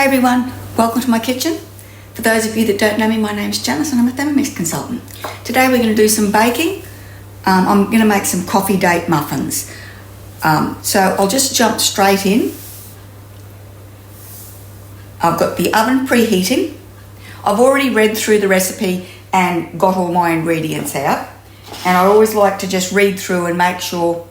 Hey everyone, welcome to my kitchen. For those of you that don't know me, my name's Janice and I'm a Thermomix consultant. Today we're going to do some baking. I'm going to make some coffee date muffins. So I'll just jump straight in. I've got the oven preheating. I've already read through the recipe and got all my ingredients out. And I always like to just read through and make sure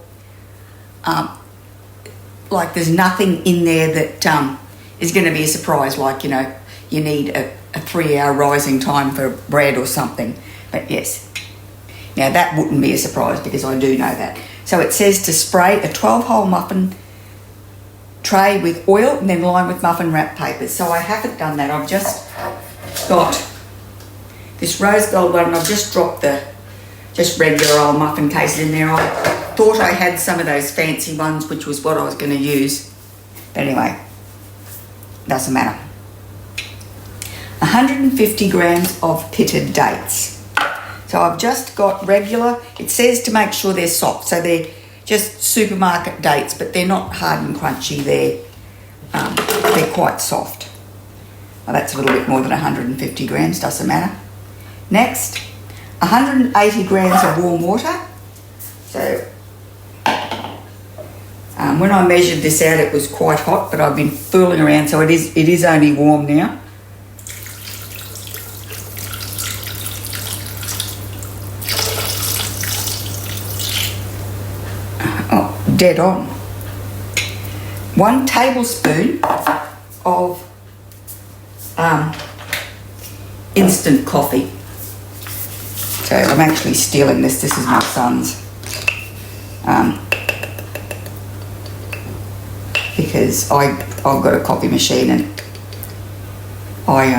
like there's nothing in there that is going to be a surprise, like, you know, you need a 3-hour rising time for bread or something. But yes, now that wouldn't be a surprise because I do know that. So it says to spray a 12-hole muffin tray with oil and then line with muffin wrap papers. So I haven't done that. I've just got this rose gold one and I've just dropped the regular old muffin cases in there. I thought I had some of those fancy ones, which was what I was going to use. But anyway, doesn't matter. 150 grams of pitted dates. So I've just got regular, it says to make sure they're soft. So they're just supermarket dates, but they're not hard and crunchy. They're quite soft. Well, that's a little bit more than 150 grams, doesn't matter. Next, 180 grams of warm water. So when I measured this out, it was quite hot, but I've been fooling around, so it is only warm now. Oh, dead on. 1 tablespoon of instant coffee. So I'm actually stealing this. This is my son's. Because I've got a coffee machine and I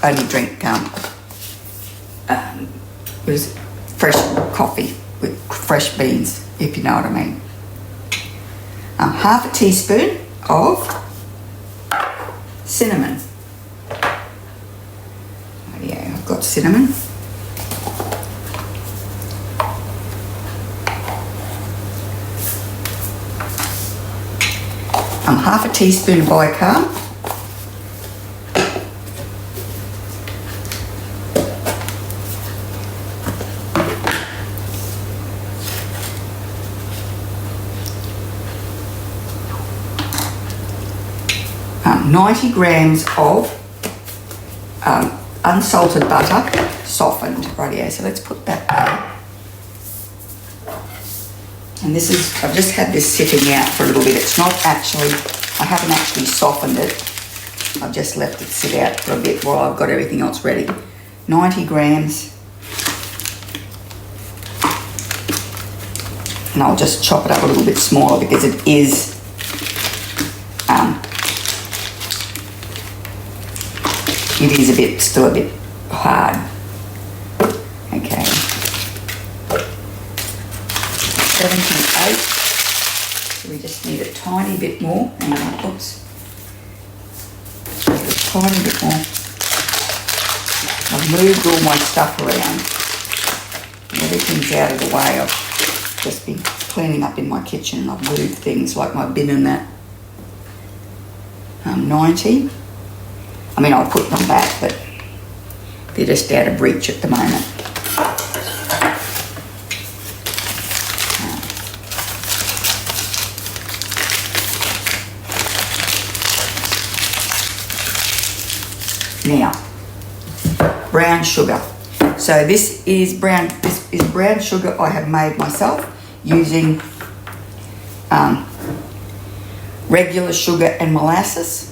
only drink fresh coffee with fresh beans, if you know what I mean. Half a teaspoon of cinnamon. Oh yeah, I've got cinnamon. Half a teaspoon of bicarb. Um, 90 grams of unsalted butter, softened. Rightio, so let's put that there. And this is, I've just had this sitting out for a little bit. It's not actually, I haven't actually softened it. I've just left it sit out for a bit while I've got everything else ready. 90 grams. And I'll just chop it up a little bit smaller because it is still a bit hard. Okay. 78. So we just need a tiny bit more. Hang on, oops. A tiny bit more. I've moved all my stuff around. Everything's out of the way. I've just been cleaning up in my kitchen and I've moved things like my bin and that. 90. I mean, I'll put them back, but they're just out of reach at the moment. Now, brown sugar. So this is brown sugar I have made myself using regular sugar and molasses.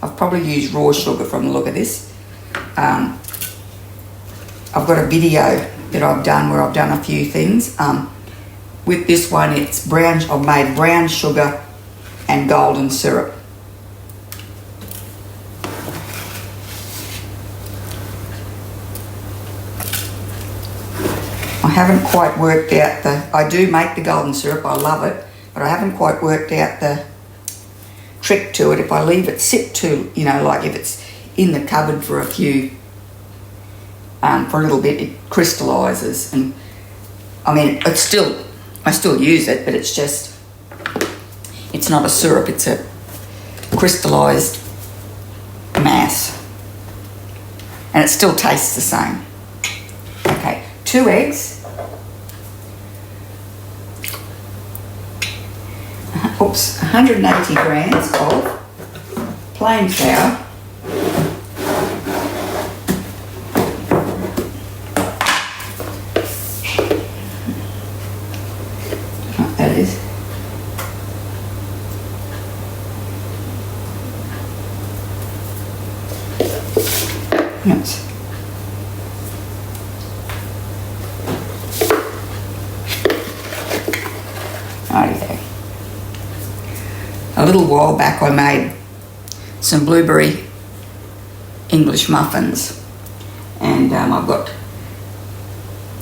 I've probably used raw sugar from the look of this. I've got a video that I've done where I've done a few things. With this one, I've made brown sugar and golden syrup. I haven't quite worked out I do make the golden syrup, I love it, but I haven't quite worked out the trick to it. If I leave it sit too, you know, like if it's in the cupboard for a little bit, it crystallises. And I mean, I still use it, but it's not a syrup, it's crystallised mass. And it still tastes the same. Okay, 2 eggs. Oops, 180 grams of plain flour. That is. Yes. Righty-ho. A little while back I made some blueberry English muffins, and I've got,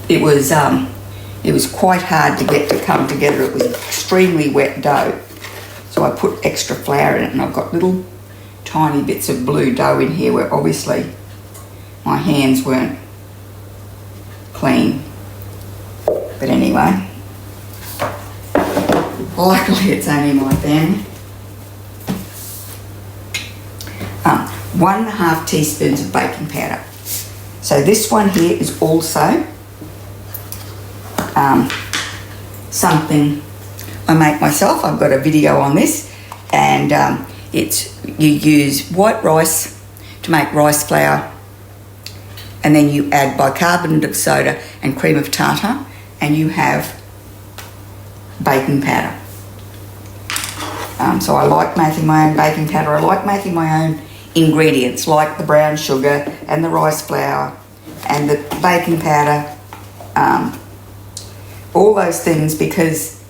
it was quite hard to get to come together. It was extremely wet dough, so I put extra flour in it, and I've got little tiny bits of blue dough in here where obviously my hands weren't clean. But anyway, luckily it's only my family. 1.5 teaspoons of baking powder. So this one here is also something I make myself. I've got a video on this, and you use white rice to make rice flour, and then you add bicarbonate of soda and cream of tartar, and you have baking powder. So I like making my own baking powder. I like making my own ingredients like the brown sugar and the rice flour and the baking powder, all those things, because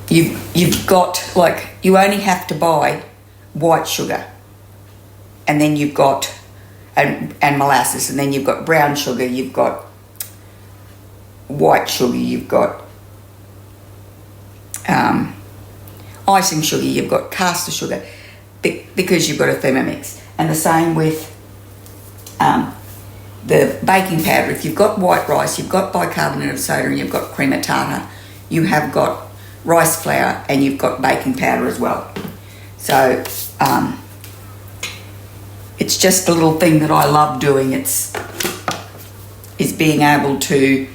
you've got, like, you only have to buy white sugar, and then you've got and molasses, and then you've got brown sugar, you've got white sugar, you've got icing sugar, you've got caster sugar, because you've got a Thermomix. And the same with the baking powder. If you've got white rice, you've got bicarbonate of soda, and you've got cream of tartar, you have got rice flour, and you've got baking powder as well. So it's just a little thing that I love doing. Is being able to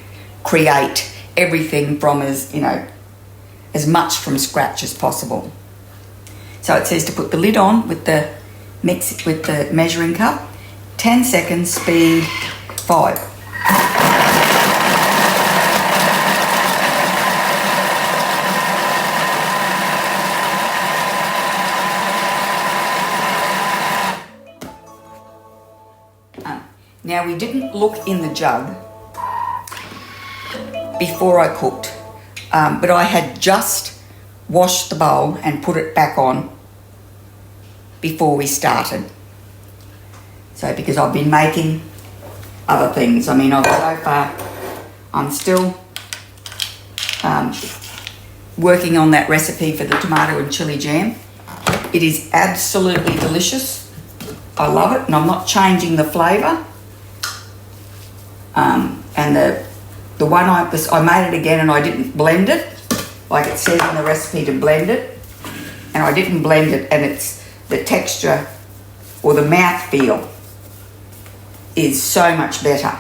create everything from as much from scratch as possible. So it says to put the lid on with the measuring cup. 10 seconds, speed 5. Now, we didn't look in the jug before I cooked, but I had just washed the bowl and put it back on before we started. So, because I've been making other things. I mean, so far I'm still working on that recipe for the tomato and chili jam. It is absolutely delicious. I love it, and I'm not changing the flavour. And the one I made it again, and I didn't blend it like it says in the recipe to blend it, and I didn't blend it, and it's the texture or the mouthfeel is so much better.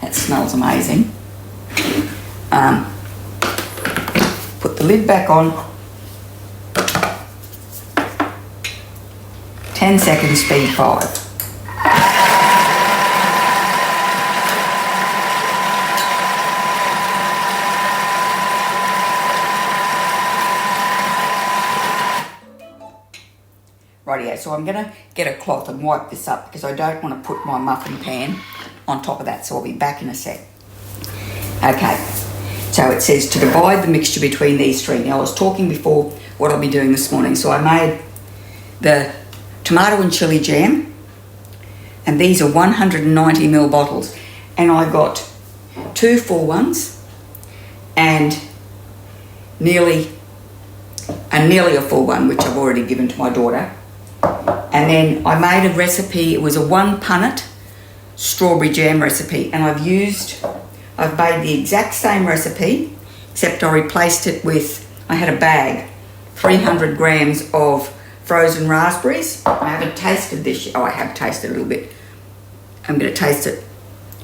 That smells amazing. Put the lid back on. 10 seconds, speed 5. Rightio, so I'm going to get a cloth and wipe this up because I don't want to put my muffin pan on top of that, so I'll be back in a sec. Okay, so it says to divide the mixture between these 3. Now, I was talking before what I'll be doing this morning. So I made the tomato and chili jam, and these are 190ml bottles, and I got 2 full ones and nearly a full one, which I've already given to my daughter. And then I made a recipe. It was a 1 punnet strawberry jam recipe, and I've made the exact same recipe, except I replaced it with, I had a bag 300 grams of frozen raspberries. I haven't tasted this yet. Oh, I have tasted a little bit. I'm going to taste it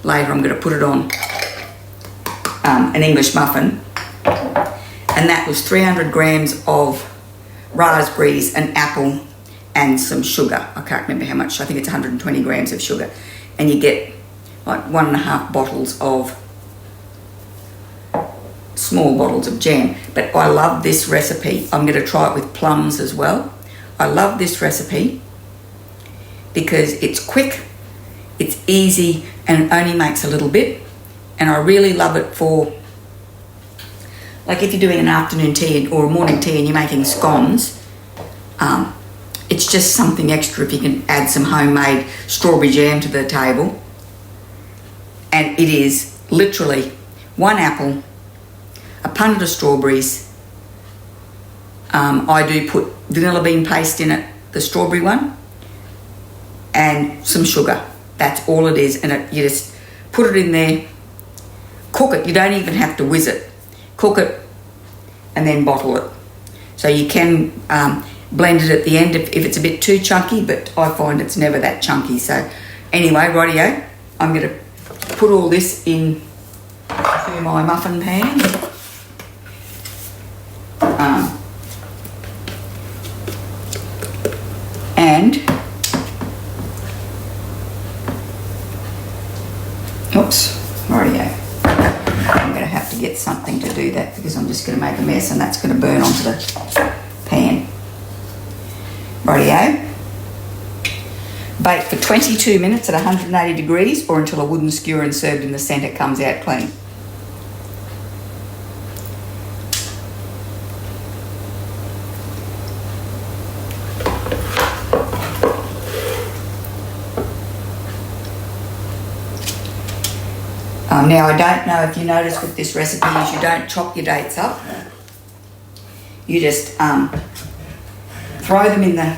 later. I'm going to put it on an English muffin. And that was 300 grams of raspberries, an apple, and some sugar. I can't remember how much. I think it's 120 grams of sugar. And you get like 1.5 bottles of, small bottles of jam. But I love this recipe. I'm going to try it with plums as well. I love this recipe because it's quick, it's easy, and it only makes a little bit. And I really love it for, like if you're doing an afternoon tea or a morning tea and you're making scones, it's just something extra if you can add some homemade strawberry jam to the table. And it is literally 1 apple, a punnet of strawberries. I do put vanilla bean paste in it, the strawberry one, and some sugar. That's all it is. And you just put it in there, cook it. You don't even have to whiz it. Cook it and then bottle it. So you can blend it at the end if it's a bit too chunky, but I find it's never that chunky. So anyway, rightio, I'm going to put all this in through my muffin pan. And oops, rightio. I'm going to have to get something to do that because I'm just going to make a mess and that's going to burn onto the pan. Rightio. Bake for 22 minutes at 180 degrees or until a wooden skewer and served in the centre comes out clean. Now I don't know if you notice with this recipe is you don't chop your dates up. You just throw them in the,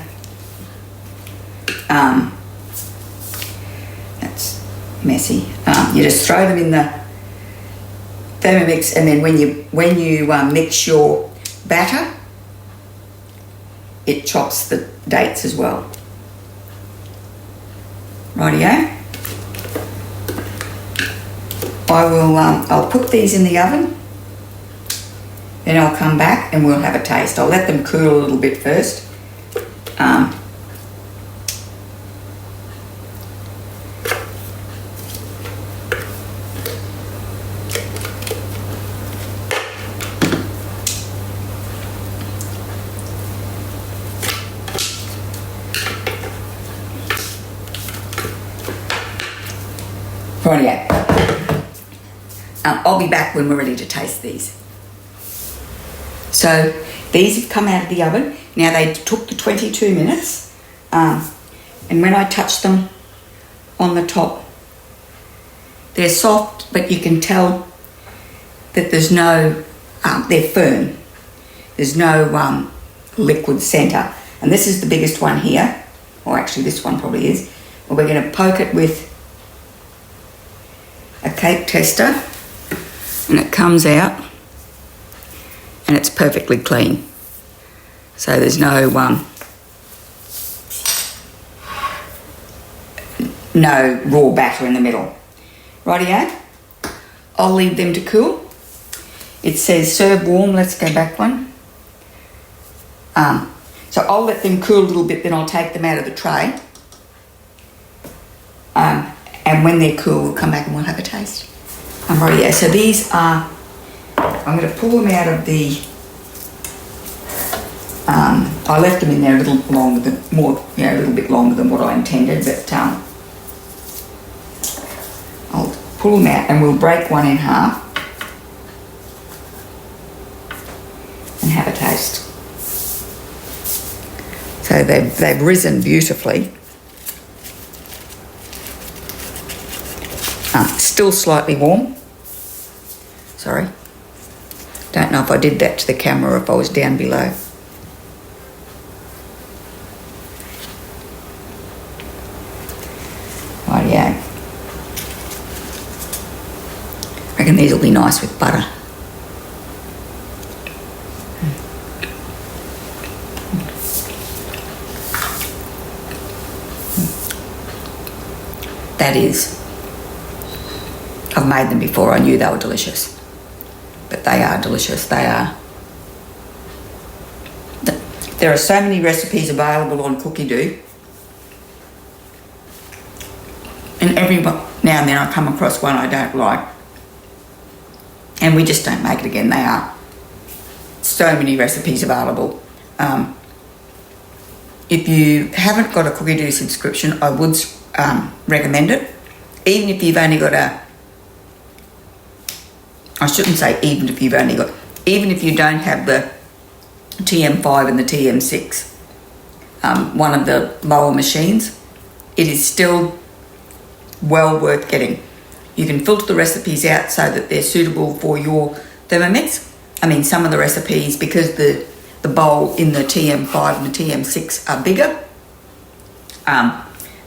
that's messy. You just throw them in the Thermomix, and then when you mix your batter, it chops the dates as well. Rightio. I'll put these in the oven, then I'll come back and we'll have a taste. I'll let them cool a little bit first. Rightio. I'll be back when we're ready to taste these. So these have come out of the oven. Now they took the 22 minutes and when I touch them on the top, they're soft, but you can tell that there's no, they're firm. There's no liquid centre. And this is the biggest one here, or actually this one probably is. Well, we're going to poke it with a cake tester. And it comes out and it's perfectly clean. So there's no raw batter in the middle. Rightio, I'll leave them to cool. It says serve warm. Let's go back one. So I'll let them cool a little bit, then I'll take them out of the tray. And when they're cool, we'll come back and we'll have a taste. Rightio, so these are, I'm going to pull them out of the, I left them in there a little longer than, a little bit longer than what I intended, but I'll pull them out and we'll break one in half and have a taste. So they've risen beautifully. Still slightly warm. Sorry. Don't know if I did that to the camera or if I was down below. Rightio. I reckon these will be nice with butter. that is. I've made them before. I knew they were delicious. But they are delicious. They are. There are so many recipes available on Cookie Do. And every now and then I come across one I don't like. And we just don't make it again. They are. So many recipes available. If you haven't got a Cookie Do subscription, I would recommend it. Even if you've only got even if you don't have the TM5 and the TM6, one of the lower machines, it is still well worth getting. You can filter the recipes out so that they're suitable for your Thermomix. I mean, some of the recipes, because the bowl in the TM5 and the TM6 are bigger,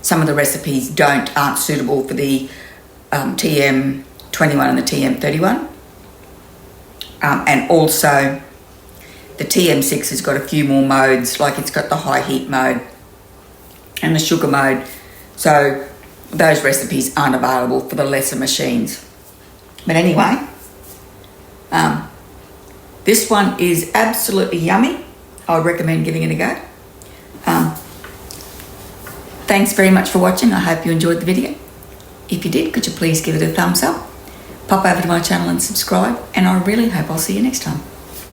some of the recipes aren't suitable for the TM21 and the TM31. And also the TM6 has got a few more modes, like it's got the high heat mode and the sugar mode. So those recipes aren't available for the lesser machines. But anyway, this one is absolutely yummy. I recommend giving it a go. Thanks very much for watching. I hope you enjoyed the video. If you did, could you please give it a thumbs up? Pop over to my channel and subscribe, and I really hope I'll see you next time.